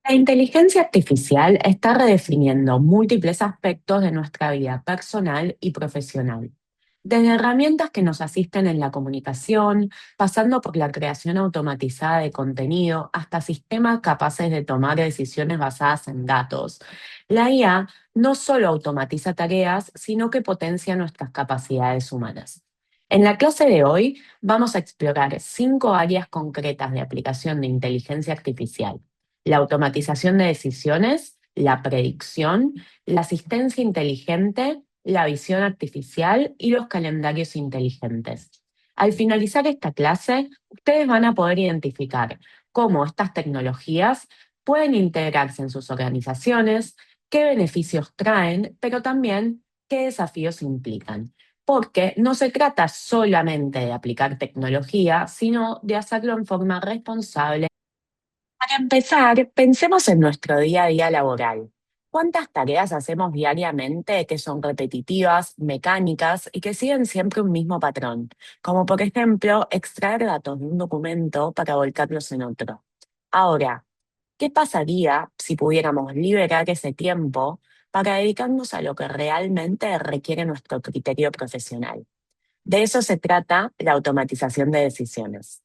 La inteligencia artificial está redefiniendo múltiples aspectos de nuestra vida personal y profesional, desde herramientas que nos asisten en la comunicación, pasando por la creación automatizada de contenido, hasta sistemas capaces de tomar decisiones basadas en datos. La IA no solo automatiza tareas, sino que potencia nuestras capacidades humanas. En la clase de hoy vamos a explorar 5 áreas concretas de aplicación de inteligencia artificial: la automatización de decisiones, la predicción, la asistencia inteligente, la visión artificial y los calendarios inteligentes. Al finalizar esta clase, ustedes van a poder identificar cómo estas tecnologías pueden integrarse en sus organizaciones, qué beneficios traen, pero también qué desafíos implican. Porque no se trata solamente de aplicar tecnología, sino de hacerlo en forma responsable. Para empezar, pensemos en nuestro día a día laboral. ¿Cuántas tareas hacemos diariamente que son repetitivas, mecánicas y que siguen siempre un mismo patrón? Como por ejemplo, extraer datos de un documento para volcarlos en otro. Ahora, ¿qué pasaría si pudiéramos liberar ese tiempo para dedicarnos a lo que realmente requiere nuestro criterio profesional? De eso se trata la automatización de decisiones.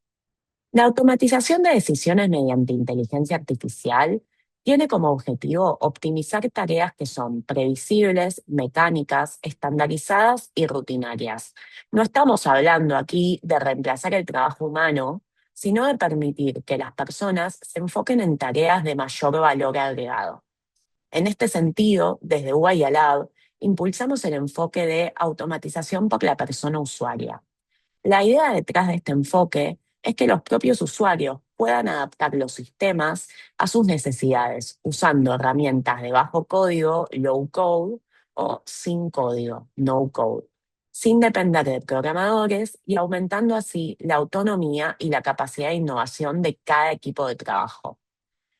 La automatización de decisiones mediante inteligencia artificial tiene como objetivo optimizar tareas que son previsibles, mecánicas, estandarizadas y rutinarias. No estamos hablando aquí de reemplazar el trabajo humano, sino de permitir que las personas se enfoquen en tareas de mayor valor agregado. En este sentido, desde Uaya Lab, impulsamos el enfoque de automatización por la persona usuaria. La idea detrás de este enfoque es que los propios usuarios puedan adaptar los sistemas a sus necesidades usando herramientas de bajo código, low code, o sin código, no code, sin depender de programadores y aumentando así la autonomía y la capacidad de innovación de cada equipo de trabajo.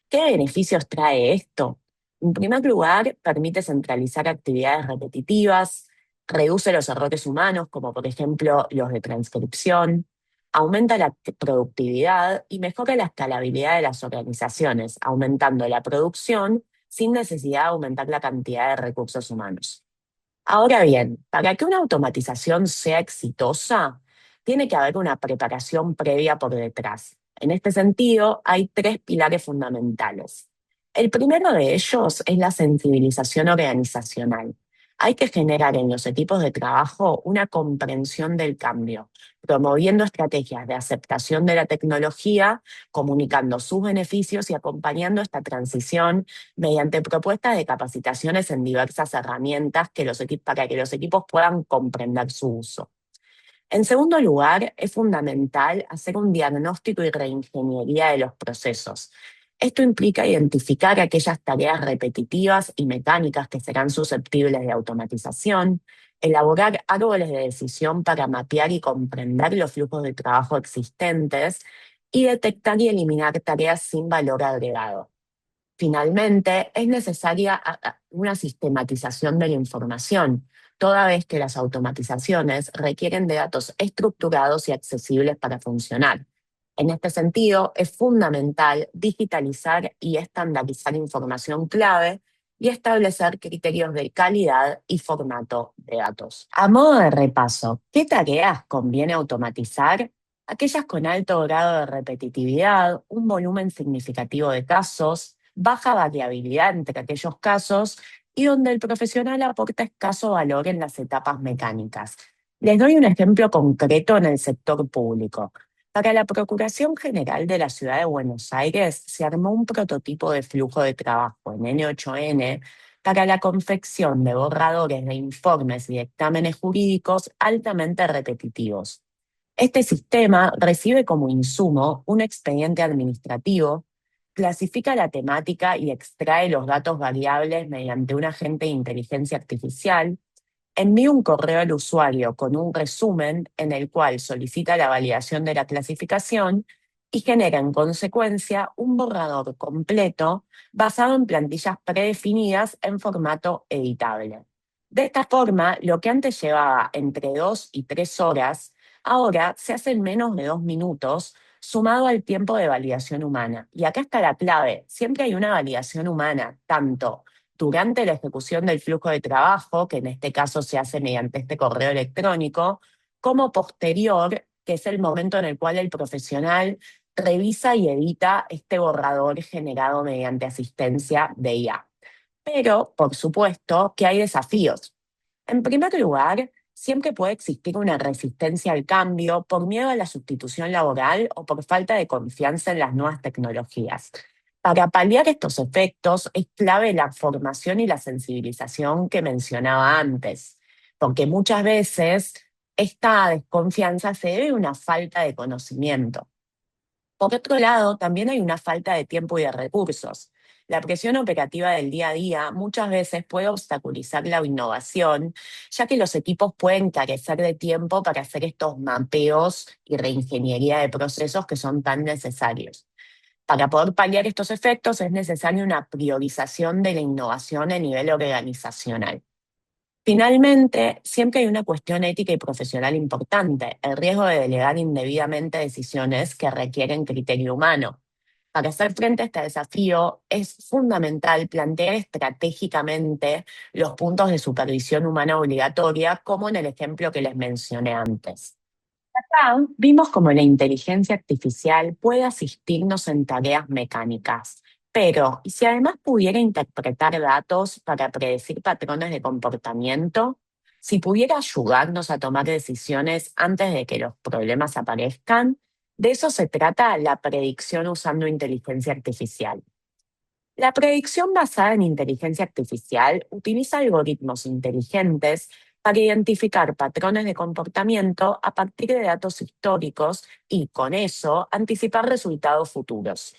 ¿Qué beneficios trae esto? En primer lugar, permite centralizar actividades repetitivas, reduce los errores humanos, como por ejemplo los de transcripción, aumenta la productividad y mejora la escalabilidad de las organizaciones, aumentando la producción sin necesidad de aumentar la cantidad de recursos humanos. Ahora bien, para que una automatización sea exitosa, tiene que haber una preparación previa por detrás. En este sentido, hay 3 pilares fundamentales. El primero de ellos es la sensibilización organizacional. Hay que generar en los equipos de trabajo una comprensión del cambio, promoviendo estrategias de aceptación de la tecnología, comunicando sus beneficios y acompañando esta transición mediante propuestas de capacitaciones en diversas herramientas para que los equipos puedan comprender su uso. En segundo lugar, es fundamental hacer un diagnóstico y reingeniería de los procesos. Esto implica identificar aquellas tareas repetitivas y mecánicas que serán susceptibles de automatización, elaborar árboles de decisión para mapear y comprender los flujos de trabajo existentes y detectar y eliminar tareas sin valor agregado. Finalmente, es necesaria una sistematización de la información, toda vez que las automatizaciones requieren de datos estructurados y accesibles para funcionar. En este sentido, es fundamental digitalizar y estandarizar información clave y establecer criterios de calidad y formato de datos. A modo de repaso, ¿qué tareas conviene automatizar? Aquellas con alto grado de repetitividad, un volumen significativo de casos, baja variabilidad entre aquellos casos y donde el profesional aporta escaso valor en las etapas mecánicas. Les doy un ejemplo concreto en el sector público. Para la Procuración General de la Ciudad de Buenos Aires se armó un prototipo de flujo de trabajo en N8N para la confección de borradores de informes y dictámenes jurídicos altamente repetitivos. Este sistema recibe como insumo un expediente administrativo, clasifica la temática y extrae los datos variables mediante un agente de inteligencia artificial, envía un correo al usuario con un resumen en el cual solicita la validación de la clasificación y genera en consecuencia un borrador completo basado en plantillas predefinidas en formato editable. De esta forma, lo que antes llevaba entre 2 y 3 horas, ahora se hace en menos de 2 minutos, sumado al tiempo de validación humana. Y acá está la clave, siempre hay una validación humana, tanto durante la ejecución del flujo de trabajo, que en este caso se hace mediante este correo electrónico, como posterior, que es el momento en el cual el profesional revisa y edita este borrador generado mediante asistencia de IA. Pero, por supuesto, que hay desafíos. En primer lugar, siempre puede existir una resistencia al cambio por miedo a la sustitución laboral o por falta de confianza en las nuevas tecnologías. Para paliar estos efectos es clave la formación y la sensibilización que mencionaba antes, porque muchas veces esta desconfianza se debe a una falta de conocimiento. Por otro lado, también hay una falta de tiempo y de recursos. La presión operativa del día a día muchas veces puede obstaculizar la innovación, ya que los equipos pueden carecer de tiempo para hacer estos mapeos y reingeniería de procesos que son tan necesarios. Para poder paliar estos efectos es necesaria una priorización de la innovación a nivel organizacional. Finalmente, siempre hay una cuestión ética y profesional importante, el riesgo de delegar indebidamente decisiones que requieren criterio humano. Para hacer frente a este desafío, es fundamental plantear estratégicamente los puntos de supervisión humana obligatoria, como en el ejemplo que les mencioné antes. Acá vimos cómo la inteligencia artificial puede asistirnos en tareas mecánicas, pero ¿y si además pudiera interpretar datos para predecir patrones de comportamiento? Si pudiera ayudarnos a tomar decisiones antes de que los problemas aparezcan, de eso se trata la predicción usando inteligencia artificial. La predicción basada en inteligencia artificial utiliza algoritmos inteligentes para identificar patrones de comportamiento a partir de datos históricos y, con eso, anticipar resultados futuros.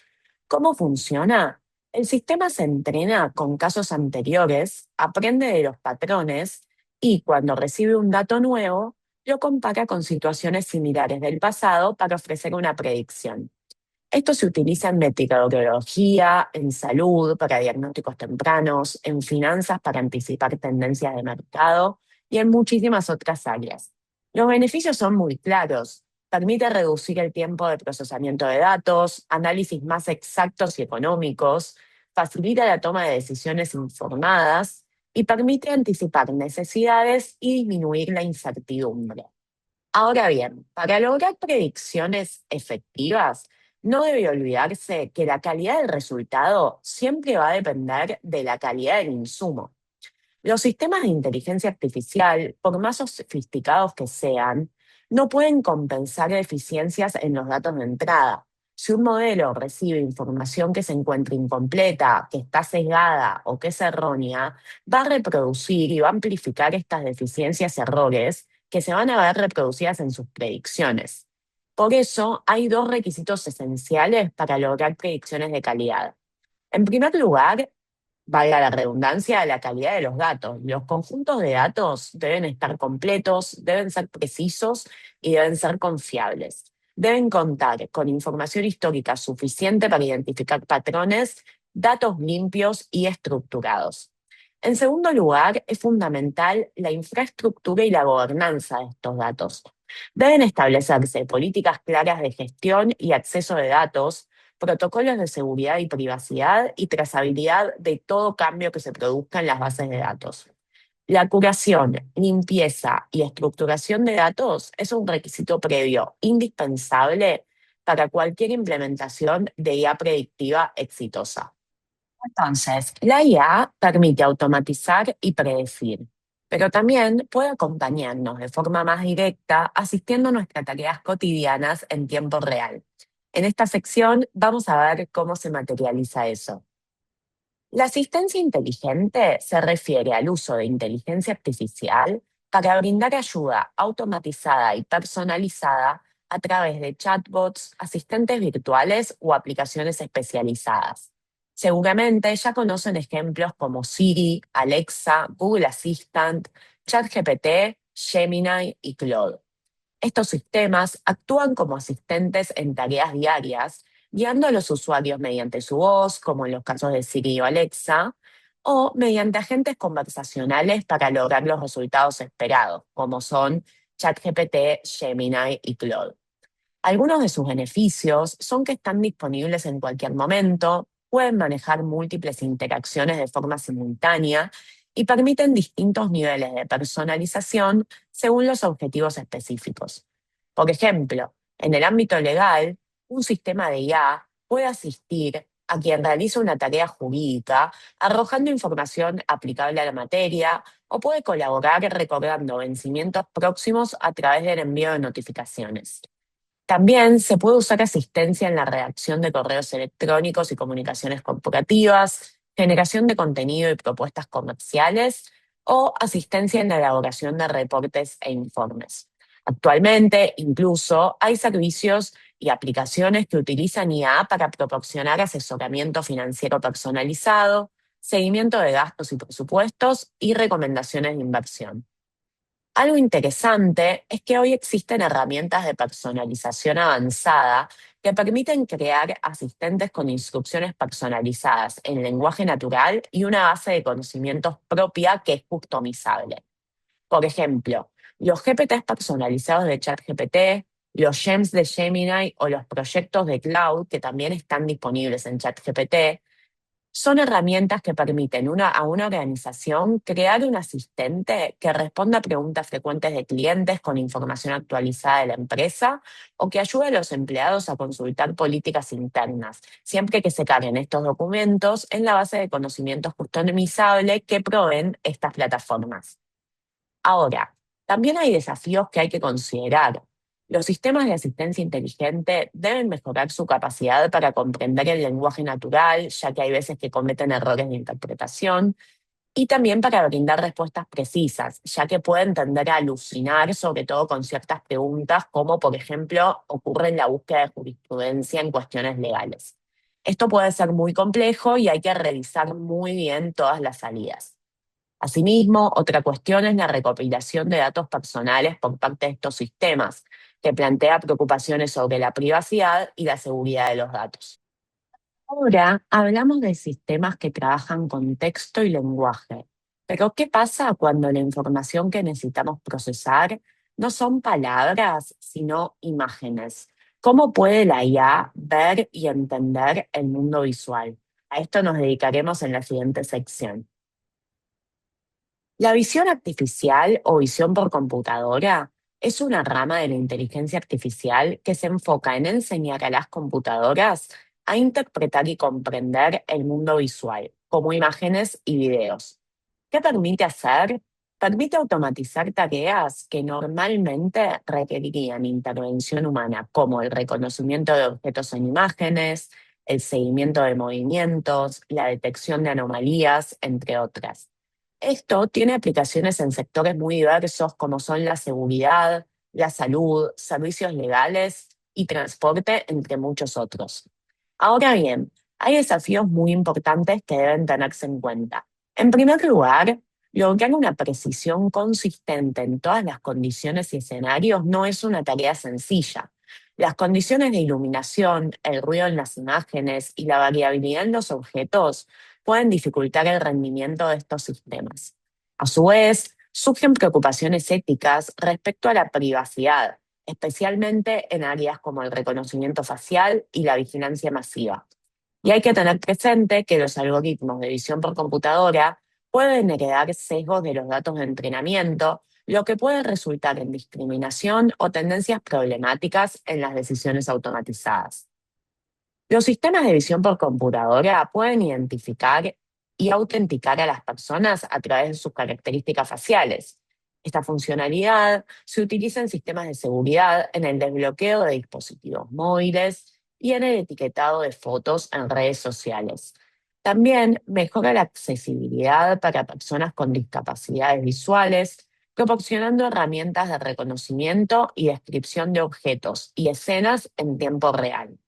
¿Cómo funciona? El sistema se entrena con casos anteriores, aprende de los patrones y, cuando recibe un dato nuevo, lo compara con situaciones similares del pasado para ofrecer una predicción. Esto se utiliza en meteorología, en salud para diagnósticos tempranos, en finanzas para anticipar tendencias de mercado y en muchísimas otras áreas. Los beneficios son muy claros. Permite reducir el tiempo de procesamiento de datos, análisis más exactos y económicos, facilita la toma de decisiones informadas y permite anticipar necesidades y disminuir la incertidumbre. Ahora bien, para lograr predicciones efectivas, no debe olvidarse que la calidad del resultado siempre va a depender de la calidad del insumo. Los sistemas de inteligencia artificial, por más sofisticados que sean, no pueden compensar deficiencias en los datos de entrada. Si un modelo recibe información que se encuentra incompleta, que está sesgada o que es errónea, va a reproducir y va a amplificar estas deficiencias y errores que se van a ver reproducidas en sus predicciones. Por eso, hay dos requisitos esenciales para lograr predicciones de calidad. En primer lugar, valga la redundancia, la calidad de los datos. Los conjuntos de datos deben estar completos, deben ser precisos y deben ser confiables. Deben contar con información histórica suficiente para identificar patrones, datos limpios y estructurados. En segundo lugar, es fundamental la infraestructura y la gobernanza de estos datos. Deben establecerse políticas claras de gestión y acceso de datos, protocolos de seguridad y privacidad y trazabilidad de todo cambio que se produzca en las bases de datos. La curación, limpieza y estructuración de datos es un requisito previo indispensable para cualquier implementación de IA predictiva exitosa. Entonces, la IA permite automatizar y predecir, pero también puede acompañarnos de forma más directa, asistiendo a nuestras tareas cotidianas en tiempo real. En esta sección vamos a ver cómo se materializa eso. La asistencia inteligente se refiere al uso de inteligencia artificial para brindar ayuda automatizada y personalizada a través de chatbots, asistentes virtuales o aplicaciones especializadas. Seguramente ya conocen ejemplos como Siri, Alexa, Google Assistant, ChatGPT, Gemini y Claude. Estos sistemas actúan como asistentes en tareas diarias, guiando a los usuarios mediante su voz, como en los casos de Siri o Alexa, o mediante agentes conversacionales para lograr los resultados esperados, como son ChatGPT, Gemini y Claude. Algunos de sus beneficios son que están disponibles en cualquier momento, pueden manejar múltiples interacciones de forma simultánea y permiten distintos niveles de personalización según los objetivos específicos. Por ejemplo, en el ámbito legal, un sistema de IA puede asistir a quien realiza una tarea jurídica, arrojando información aplicable a la materia, o puede colaborar recordando vencimientos próximos a través del envío de notificaciones. También se puede usar asistencia en la redacción de correos electrónicos y comunicaciones corporativas, generación de contenido y propuestas comerciales o asistencia en la elaboración de reportes e informes. Actualmente, incluso, hay servicios y aplicaciones que utilizan IA para proporcionar asesoramiento financiero personalizado, seguimiento de gastos y presupuestos y recomendaciones de inversión. Algo interesante es que hoy existen herramientas de personalización avanzada que permiten crear asistentes con instrucciones personalizadas en lenguaje natural y una base de conocimientos propia que es customizable. Por ejemplo, los GPTs personalizados de ChatGPT, los GEMS de Gemini o los proyectos de cloud que también están disponibles en ChatGPT son herramientas que permiten a una organización crear un asistente que responda a preguntas frecuentes de clientes con información actualizada de la empresa o que ayude a los empleados a consultar políticas internas, siempre que se carguen estos documentos en la base de conocimientos customizable que proveen estas plataformas. Ahora, también hay desafíos que hay que considerar. Los sistemas de asistencia inteligente deben mejorar su capacidad para comprender el lenguaje natural, ya que hay veces que cometen errores de interpretación, y también para brindar respuestas precisas, ya que pueden tender a alucinar, sobre todo con ciertas preguntas, como por ejemplo ocurre en la búsqueda de jurisprudencia en cuestiones legales. Esto puede ser muy complejo y hay que revisar muy bien todas las salidas. Asimismo, otra cuestión es la recopilación de datos personales por parte de estos sistemas, que plantea preocupaciones sobre la privacidad y la seguridad de los datos. Ahora hablamos de sistemas que trabajan con texto y lenguaje. Pero ¿qué pasa cuando la información que necesitamos procesar no son palabras, sino imágenes? ¿Cómo puede la IA ver y entender el mundo visual? A esto nos dedicaremos en la siguiente sección. La visión artificial o visión por computadora es una rama de la inteligencia artificial que se enfoca en enseñar a las computadoras a interpretar y comprender el mundo visual, como imágenes y videos. ¿Qué permite hacer? Permite automatizar tareas que normalmente requerirían intervención humana, como el reconocimiento de objetos en imágenes, el seguimiento de movimientos, la detección de anomalías, entre otras. Esto tiene aplicaciones en sectores muy diversos como son la seguridad, la salud, servicios legales y transporte, entre muchos otros. Ahora bien, hay desafíos muy importantes que deben tenerse en cuenta. En primer lugar, lograr una precisión consistente en todas las condiciones y escenarios no es una tarea sencilla. Las condiciones de iluminación, el ruido en las imágenes y la variabilidad en los objetos pueden dificultar el rendimiento de estos sistemas. A su vez, surgen preocupaciones éticas respecto a la privacidad, especialmente en áreas como el reconocimiento facial y la vigilancia masiva. Y hay que tener presente que los algoritmos de visión por computadora pueden heredar sesgos de los datos de entrenamiento, lo que puede resultar en discriminación o tendencias problemáticas en las decisiones automatizadas. Los sistemas de visión por computadora pueden identificar y autenticar a las personas a través de sus características faciales. Esta funcionalidad se utiliza en sistemas de seguridad, en el desbloqueo de dispositivos móviles y en el etiquetado de fotos en redes sociales. También mejora la accesibilidad para personas con discapacidades visuales, proporcionando herramientas de reconocimiento y descripción de objetos y escenas en tiempo real.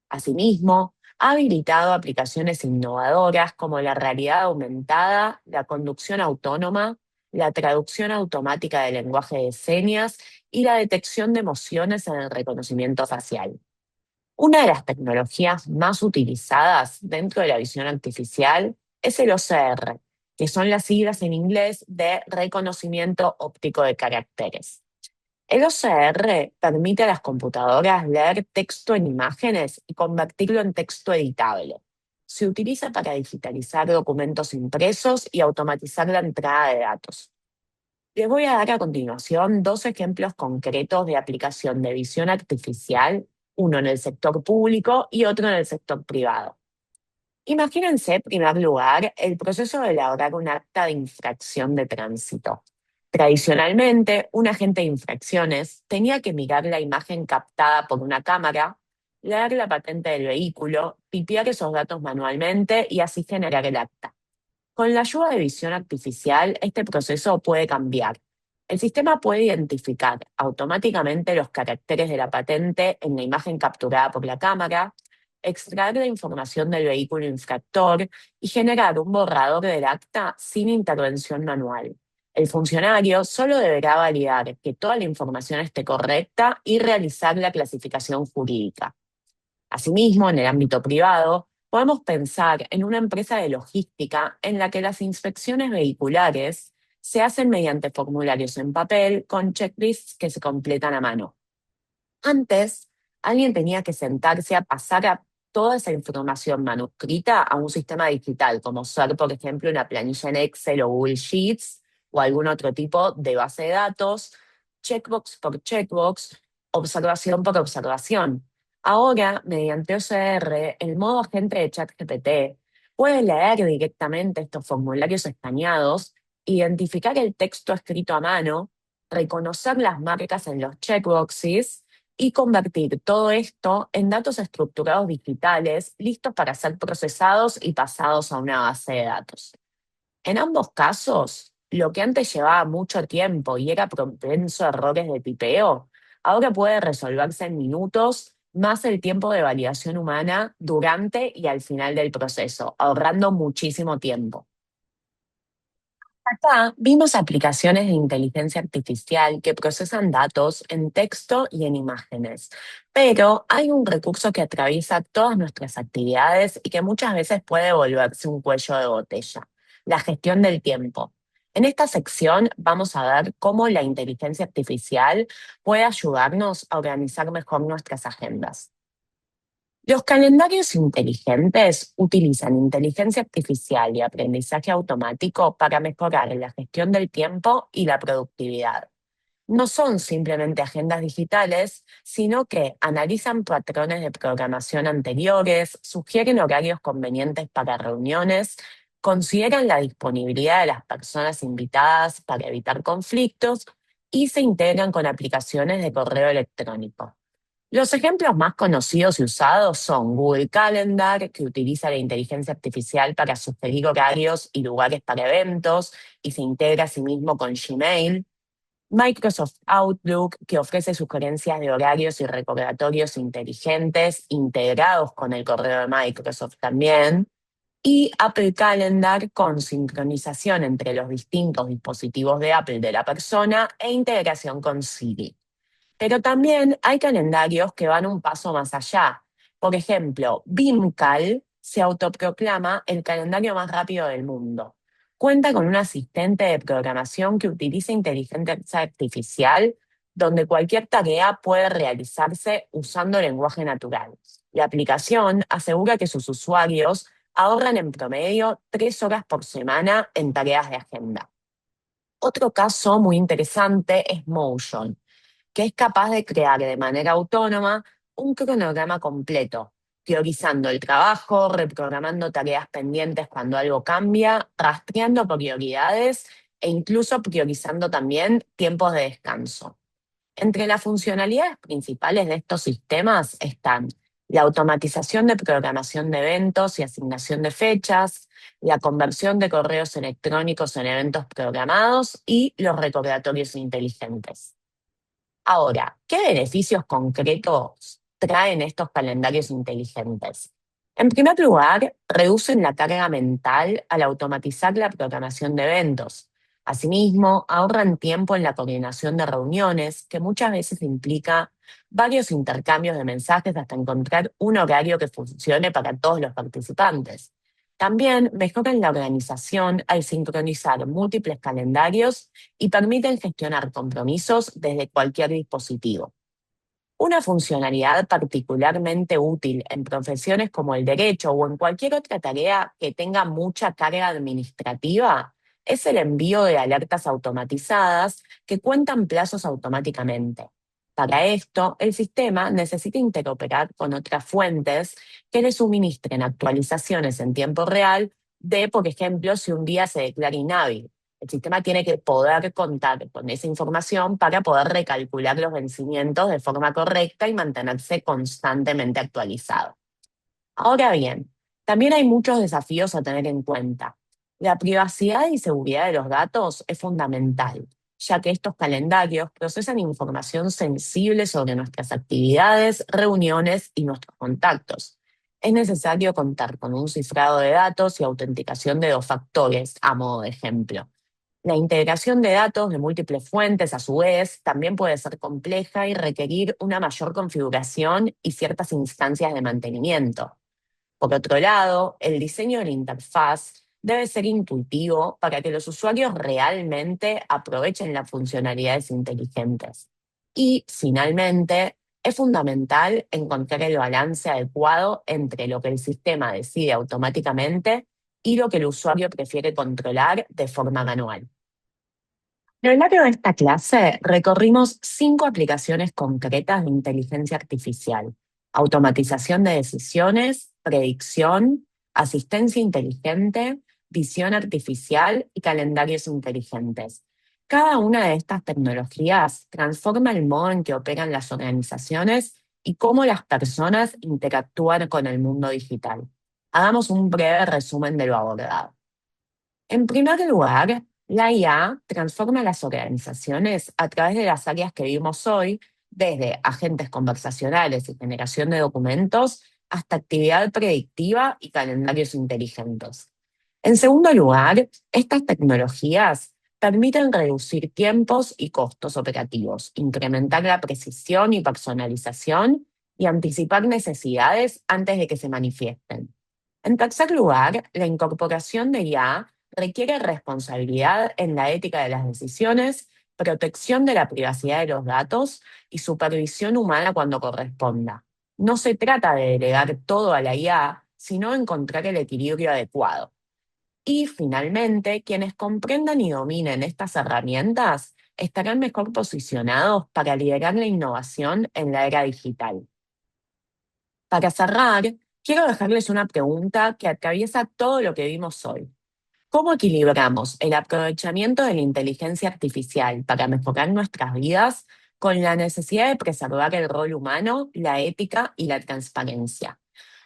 Asimismo, ha habilitado aplicaciones innovadoras como la realidad aumentada, la conducción autónoma, la traducción automática del lenguaje de señas y la detección de emociones en el reconocimiento facial. Una de las tecnologías más utilizadas dentro de la visión artificial es el OCR, que son las siglas en inglés de reconocimiento óptico de caracteres. El OCR permite a las computadoras leer texto en imágenes y convertirlo en texto editable. Se utiliza para digitalizar documentos impresos y automatizar la entrada de datos. Les voy a dar a continuación dos ejemplos concretos de aplicación de visión artificial, uno en el sector público y otro en el sector privado. Imagínense, en primer lugar, el proceso de elaborar un acta de infracción de tránsito. Tradicionalmente, un agente de infracciones tenía que mirar la imagen captada por una cámara, leer la patente del vehículo, tipear esos datos manualmente y así generar el acta. Con la ayuda de visión artificial, este proceso puede cambiar. El sistema puede identificar automáticamente los caracteres de la patente en la imagen capturada por la cámara, extraer la información del vehículo infractor y generar un borrador del acta sin intervención manual. El funcionario solo deberá validar que toda la información esté correcta y realizar la clasificación jurídica. Asimismo, en el ámbito privado, podemos pensar en una empresa de logística en la que las inspecciones vehiculares se hacen mediante formularios en papel con checklists que se completan a mano. Antes, alguien tenía que sentarse a pasar toda esa información manuscrita a un sistema digital, como ser, por ejemplo, una planilla en Excel o Google Sheets o algún otro tipo de base de datos, checkbox por checkbox, observación por observación. Ahora, mediante OCR, el modo agente de ChatGPT puede leer directamente estos formularios escaneados, identificar el texto escrito a mano, reconocer las marcas en los checkboxes y convertir todo esto en datos estructurados digitales listos para ser procesados y pasados a una base de datos. En ambos casos, lo que antes llevaba mucho tiempo y era propenso a errores de tipeo, ahora puede resolverse en minutos, más el tiempo de validación humana durante y al final del proceso, ahorrando muchísimo tiempo. Acá vimos aplicaciones de inteligencia artificial que procesan datos en texto y en imágenes, pero hay un recurso que atraviesa todas nuestras actividades y que muchas veces puede volverse un cuello de botella: la gestión del tiempo. En esta sección vamos a ver cómo la inteligencia artificial puede ayudarnos a organizar mejor nuestras agendas. Los calendarios inteligentes utilizan inteligencia artificial y aprendizaje automático para mejorar la gestión del tiempo y la productividad. No son simplemente agendas digitales, sino que analizan patrones de programación anteriores, sugieren horarios convenientes para reuniones, consideran la disponibilidad de las personas invitadas para evitar conflictos y se integran con aplicaciones de correo electrónico. Los ejemplos más conocidos y usados son Google Calendar, que utiliza la inteligencia artificial para sugerir horarios y lugares para eventos y se integra a sí mismo con Gmail; Microsoft Outlook, que ofrece sugerencias de horarios y recordatorios inteligentes integrados con el correo de Microsoft también; y Apple Calendar, con sincronización entre los distintos dispositivos de Apple de la persona e integración con Siri. Pero también hay calendarios que van un paso más allá. Por ejemplo, BIMCAL se autoproclama el calendario más rápido del mundo. Cuenta con un asistente de programación que utiliza inteligencia artificial, donde cualquier tarea puede realizarse usando lenguaje natural. La aplicación asegura que sus usuarios ahorran en promedio 3 horas por semana en tareas de agenda. Otro caso muy interesante es Motion, que es capaz de crear de manera autónoma un cronograma completo, priorizando el trabajo, reprogramando tareas pendientes cuando algo cambia, rastreando prioridades e incluso priorizando también tiempos de descanso. Entre las funcionalidades principales de estos sistemas están la automatización de programación de eventos y asignación de fechas, la conversión de correos electrónicos en eventos programados y los recordatorios inteligentes. Ahora, ¿qué beneficios concretos traen estos calendarios inteligentes? En primer lugar, reducen la carga mental al automatizar la programación de eventos. Asimismo, ahorran tiempo en la coordinación de reuniones, que muchas veces implica varios intercambios de mensajes hasta encontrar un horario que funcione para todos los participantes. También mejoran la organización al sincronizar múltiples calendarios y permiten gestionar compromisos desde cualquier dispositivo. Una funcionalidad particularmente útil en profesiones como el derecho o en cualquier otra tarea que tenga mucha carga administrativa es el envío de alertas automatizadas que cuentan plazos automáticamente. Para esto, el sistema necesita interoperar con otras fuentes que le suministren actualizaciones en tiempo real de, por ejemplo, si un día se declara inhábil. El sistema tiene que poder contar con esa información para poder recalcular los vencimientos de forma correcta y mantenerse constantemente actualizado. Ahora bien, también hay muchos desafíos a tener en cuenta. La privacidad y seguridad de los datos es fundamental, ya que estos calendarios procesan información sensible sobre nuestras actividades, reuniones y nuestros contactos. Es necesario contar con un cifrado de datos y autenticación de dos factores, a modo de ejemplo. La integración de datos de múltiples fuentes, a su vez, también puede ser compleja y requerir una mayor configuración y ciertas instancias de mantenimiento. Por otro lado, el diseño de la interfaz debe ser intuitivo para que los usuarios realmente aprovechen las funcionalidades inteligentes. Y, finalmente, es fundamental encontrar el balance adecuado entre lo que el sistema decide automáticamente y lo que el usuario prefiere controlar de forma manual. A lo largo de esta clase recorrimos 5 aplicaciones concretas de inteligencia artificial: automatización de decisiones, predicción, asistencia inteligente, visión artificial y calendarios inteligentes. Cada una de estas tecnologías transforma el modo en que operan las organizaciones y cómo las personas interactúan con el mundo digital. Hagamos un breve resumen de lo abordado. En primer lugar, la IA transforma las organizaciones a través de las áreas que vimos hoy, desde agentes conversacionales y generación de documentos hasta actividad predictiva y calendarios inteligentes. En segundo lugar, estas tecnologías permiten reducir tiempos y costos operativos, incrementar la precisión y personalización y anticipar necesidades antes de que se manifiesten. En tercer lugar, la incorporación de IA requiere responsabilidad en la ética de las decisiones, protección de la privacidad de los datos y supervisión humana cuando corresponda. No se trata de delegar todo a la IA, sino encontrar el equilibrio adecuado. Y finalmente, quienes comprendan y dominen estas herramientas estarán mejor posicionados para liderar la innovación en la era digital. Para cerrar, quiero dejarles una pregunta que atraviesa todo lo que vimos hoy. ¿Cómo equilibramos el aprovechamiento de la inteligencia artificial para mejorar nuestras vidas con la necesidad de preservar el rol humano, la ética y la transparencia?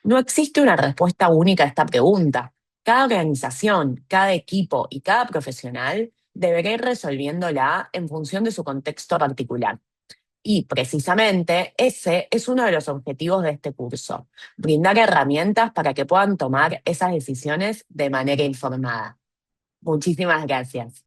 No existe una respuesta única a esta pregunta. Cada organización, cada equipo y cada profesional deberá ir resolviéndola en función de su contexto particular. Y precisamente ese es uno de los objetivos de este curso: brindar herramientas para que puedan tomar esas decisiones de manera informada. Muchísimas gracias.